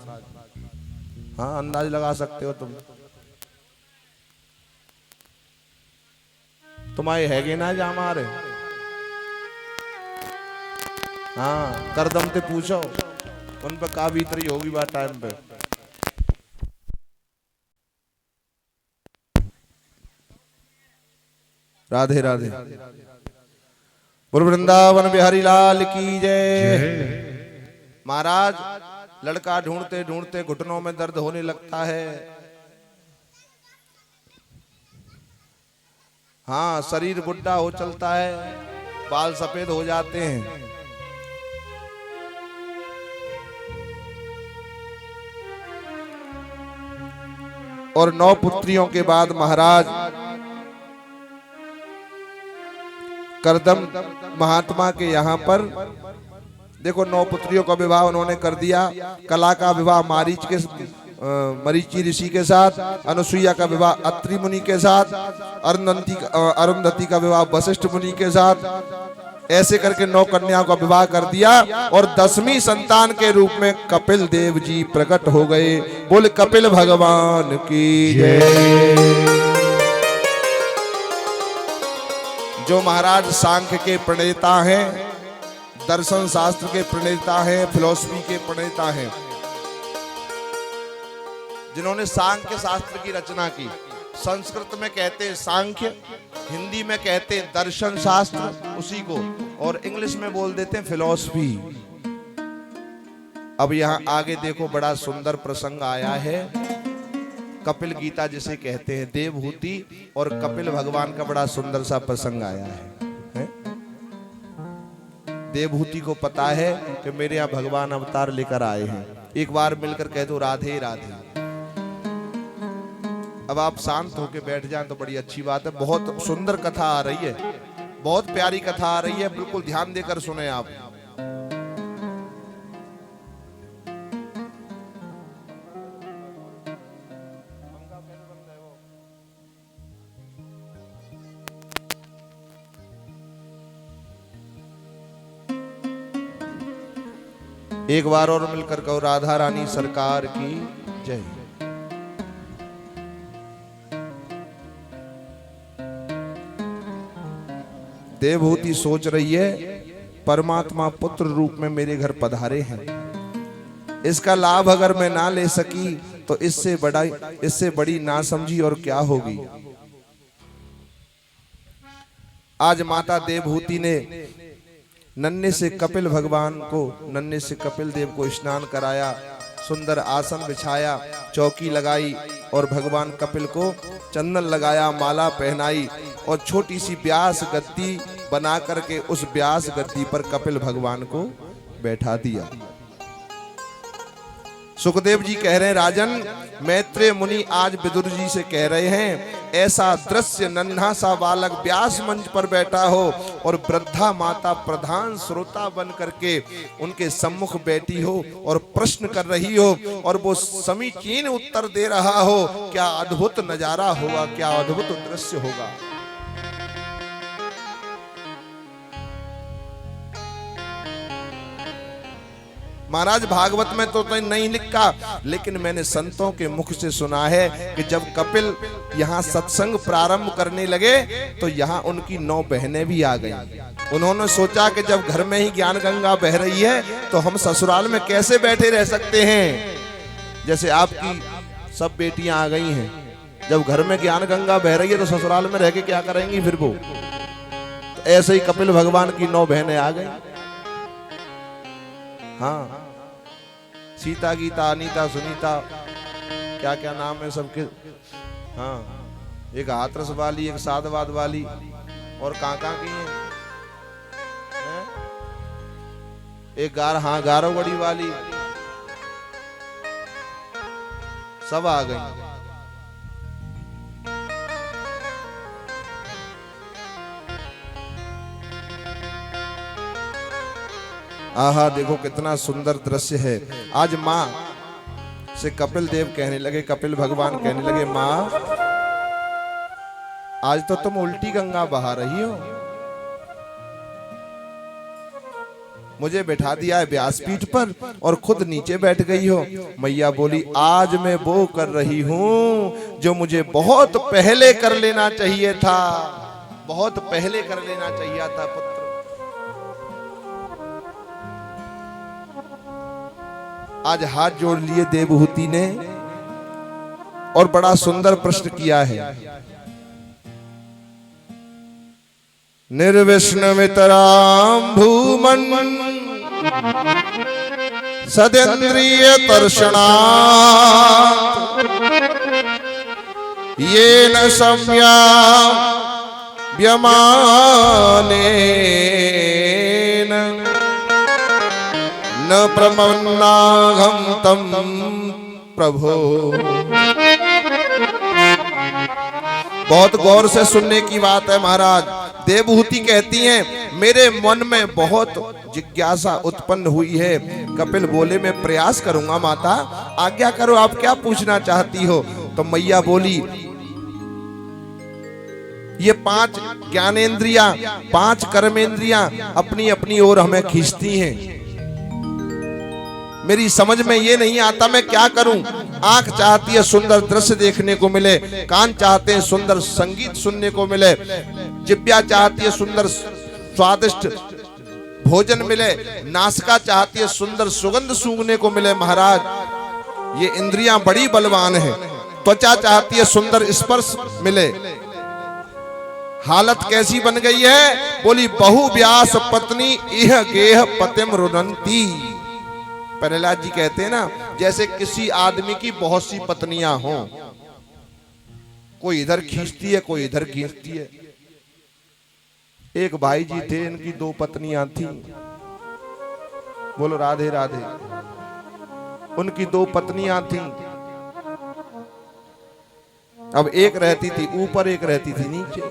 हाँ अंदाज लगा सकते हो तुम। तुम्हारे हैगे ना जा हमारे। हाँ करदम ते पूछो उन पर का बीतरी होगी बात टाइम पे। राधे राधे। बोल वृंदावन बिहारी लाल की जय। महाराज लड़का ढूंढते ढूंढते घुटनों में दर्द होने लगता है। हाँ शरीर बुढ़ा हो चलता है, बाल सफेद हो जाते हैं। और 9 पुत्रियों के बाद महाराज करदम महात्मा के यहाँ पर देखो 9 पुत्रियों का विवाह उन्होंने कर दिया। कला का विवाह मरीचि ऋषि के साथ, अनुसुईया का विवाह अत्रि मुनि के साथ, अरुंधति का विवाह वशिष्ठ मुनि के साथ। ऐसे करके 9 कन्याओं का विवाह कर दिया और 10वीं संतान के रूप में कपिल देव जी प्रकट हो गए। बोले कपिल भगवान की जय। जो महाराज सांख्य के प्रणेता हैं, दर्शन शास्त्र के प्रणेता हैं, फिलॉसफी के प्रणेता हैं, जिन्होंने सांख्य शास्त्र की रचना की। संस्कृत में कहते हैं सांख्य, हिंदी में कहते हैं दर्शन शास्त्र उसी को, और इंग्लिश में बोल देते हैं फिलॉसफी। अब यहाँ आगे देखो बड़ा सुंदर प्रसंग आया है। कपिल गीता जिसे कहते हैं, देवहूति और कपिल भगवान का बड़ा सुंदर सा प्रसंग आया है? देवहूति को पता है कि मेरे यहाँ भगवान अवतार लेकर आए हैं, एक बार मिलकर कह दो राधे राधे। अब आप शांत होकर बैठ जाएं तो बड़ी अच्छी बात है। बहुत सुंदर कथा आ रही है, बहुत प्यारी कथा आ रही है, बिल्कुल ध्यान देकर सुने आप। एक बार और मिलकर कहो राधा रानी सरकार की जय। देवहूति सोच रही है परमात्मा पुत्र रूप में मेरे घर पधारे हैं, इसका लाभ अगर मैं ना ले सकी तो इससे बड़ी नासमझी और क्या होगी। आज माता देवहूति ने नन्हे से कपिल भगवान को, नन्हे से कपिल देव को स्नान कराया, सुंदर आसन बिछाया, चौकी लगाई और भगवान कपिल को चंदन लगाया, माला पहनाई और छोटी सी व्यास गद्दी बना करके उस व्यास गद्दी पर कपिल भगवान को बैठा दिया। सुखदेव जी कह रहे हैं राजन, मैत्रेय मुनि आज विदुर जी से कह रहे हैं ऐसा दृश्य नन्हा सा बालक व्यास मंच पर बैठा हो और वृद्धा माता प्रधान श्रोता बन करके उनके सम्मुख बैठी हो और प्रश्न कर रही हो और वो समीचीन उत्तर दे रहा हो, क्या अद्भुत नजारा होगा, क्या अद्भुत दृश्य होगा। महाराज भागवत में तो नहीं लिखा, लेकिन मैंने संतों के मुख से सुना है कि जब कपिल यहाँ सत्संग प्रारंभ करने लगे तो यहाँ उनकी 9 बहनें भी आ गई। उन्होंने सोचा कि जब घर में ही ज्ञान गंगा बह रही है तो हम ससुराल में कैसे बैठे रह सकते हैं। जैसे आपकी सब बेटियां आ गई हैं, जब घर में ज्ञान गंगा बह रही है तो ससुराल में रह के क्या करेंगी फिर वो। तो ऐसे ही कपिल भगवान की 9 बहनें आ गई। हाँ, सीता गीता अनीता सुनीता क्या क्या नाम है सबके। हाँ, एक हाथरस वाली, एक साधवाद वाली, और कहाँ की हैं? एक गारोगड़ी वाली सब आ गई। आहा, देखो कितना सुंदर दृश्य है। आज माँ से कपिल देव कहने लगे, कपिल भगवान कहने लगे, माँ आज तो तुम उल्टी गंगा बहा रही हो, मुझे बैठा दिया है व्यासपीठ पर और खुद नीचे बैठ गई हो। मैया बोली, आज मैं वो कर रही हूं जो मुझे बहुत पहले कर लेना चाहिए था, बहुत पहले कर लेना चाहिए था पुत्र। आज हाथ जोड़ लिए देवहूति ने और बड़ा सुंदर प्रश्न किया है। निर्विष्णुमितराम भूमन सदेन्द्रिय तर्षणात् येन सम्या व्यमानेन न प्रमन्नाहं तं प्रभो। बहुत गौर से सुनने की बात है महाराज। देवहूति कहती हैं, मेरे मन में बहुत जिज्ञासा उत्पन्न हुई है। कपिल बोले, मैं प्रयास करूंगा माता, आज्ञा करो, आप क्या पूछना चाहती हो? तो मैया बोली, ये 5 ज्ञानेंद्रियां, 5 कर्मेंद्रियां अपनी अपनी ओर हमें खींचती हैं। मेरी समझ में ये नहीं आता मैं क्या करूं। आंख चाहती है सुंदर दृश्य देखने को मिले, कान चाहते हैं सुंदर संगीत सुनने को मिले, जिह्वा चाहती है सुंदर स्वादिष्ट भोजन मिले, नासिका चाहती है सुंदर सुगंध सूंघने को मिले। महाराज, ये इंद्रियां बड़ी बलवान है। त्वचा चाहती है सुंदर स्पर्श मिले। हालत कैसी बन गई है? बोली, बहु व्यास पत्नी इह गेह पतिम रुदंती। प्रहलाद जी कहते हैं ना, जैसे किसी आदमी की बहुत सी पत्नियां हों, कोई इधर खींचती है, कोई इधर खींचती है। एक भाई जी थे, इनकी 2 पत्नियां थी। बोलो राधे राधे। उनकी 2 पत्नियां थी। अब एक रहती थी ऊपर, एक रहती थी नीचे,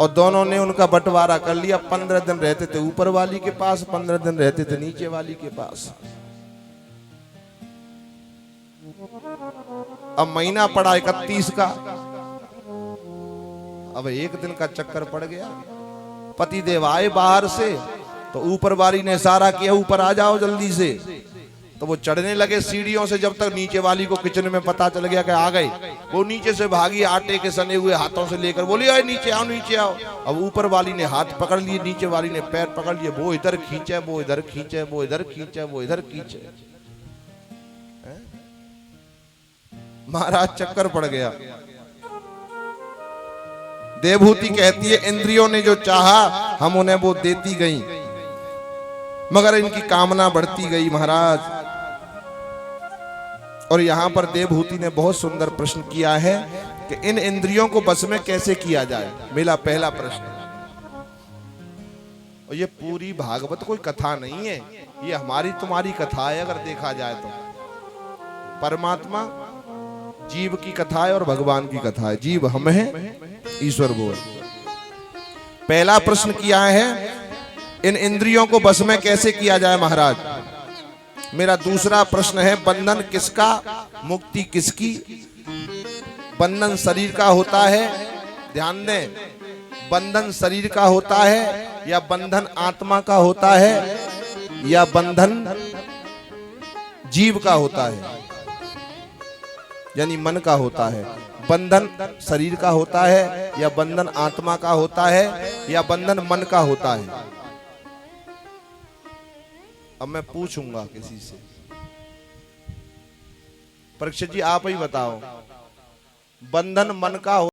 और दोनों ने उनका बंटवारा कर लिया। 15 दिन रहते थे ऊपर वाली के पास, 15 दिन रहते थे नीचे वाली के पास। अब महीना पड़ा 31 का। अब एक दिन का चक्कर पड़ गया। पति देव आए बाहर से, तो ऊपर वाली ने इशारा किया, ऊपर आ जाओ जल्दी से। तो वो चढ़ने लगे सीढ़ियों से, जब तक नीचे वाली को किचन में पता चल गया कि आ गए। वो नीचे से भागी, आटे के सने हुए हाथों से लेकर, बोली, अरे नीचे आओ नीचे आओ। अब ऊपर वाली ने हाथ पकड़ लिए, नीचे वाली ने पैर पकड़ लिए। वो इधर खींचे, वो इधर खींचे, वो इधर खींचे, वो इधर खींचे। महाराज, चक्कर पड़ गया। देवहूति कहती है, इंद्रियों ने जो चाहा हम उन्हें वो देती गई, मगर इनकी कामना बढ़ती गई महाराज। और यहां पर देवहूति ने बहुत सुंदर प्रश्न किया है कि इन इंद्रियों को बस में कैसे किया जाए। मेरा पहला प्रश्न। और ये पूरी भागवत कोई कथा नहीं है, ये हमारी तुम्हारी कथा है। अगर देखा जाए तो परमात्मा जीव की कथा है और भगवान की कथा है। जीव हम हैं, ईश्वर वो है। पहला प्रश्न किया है, इन इंद्रियों को बस में कैसे किया जाए महाराज। मेरा दूसरा प्रश्न है, बंधन किसका, मुक्ति किसकी। बंधन शरीर का होता है, ध्यान दें, बंधन शरीर का होता है या बंधन आत्मा का होता है या बंधन जीव का होता है, यानी मन का होता है। बंधन शरीर का होता है या बंधन आत्मा का होता है या बंधन मन का होता है। अब मैं पूछूंगा किसी से, परीक्षित जी आप ही बताओ, बंधन मन का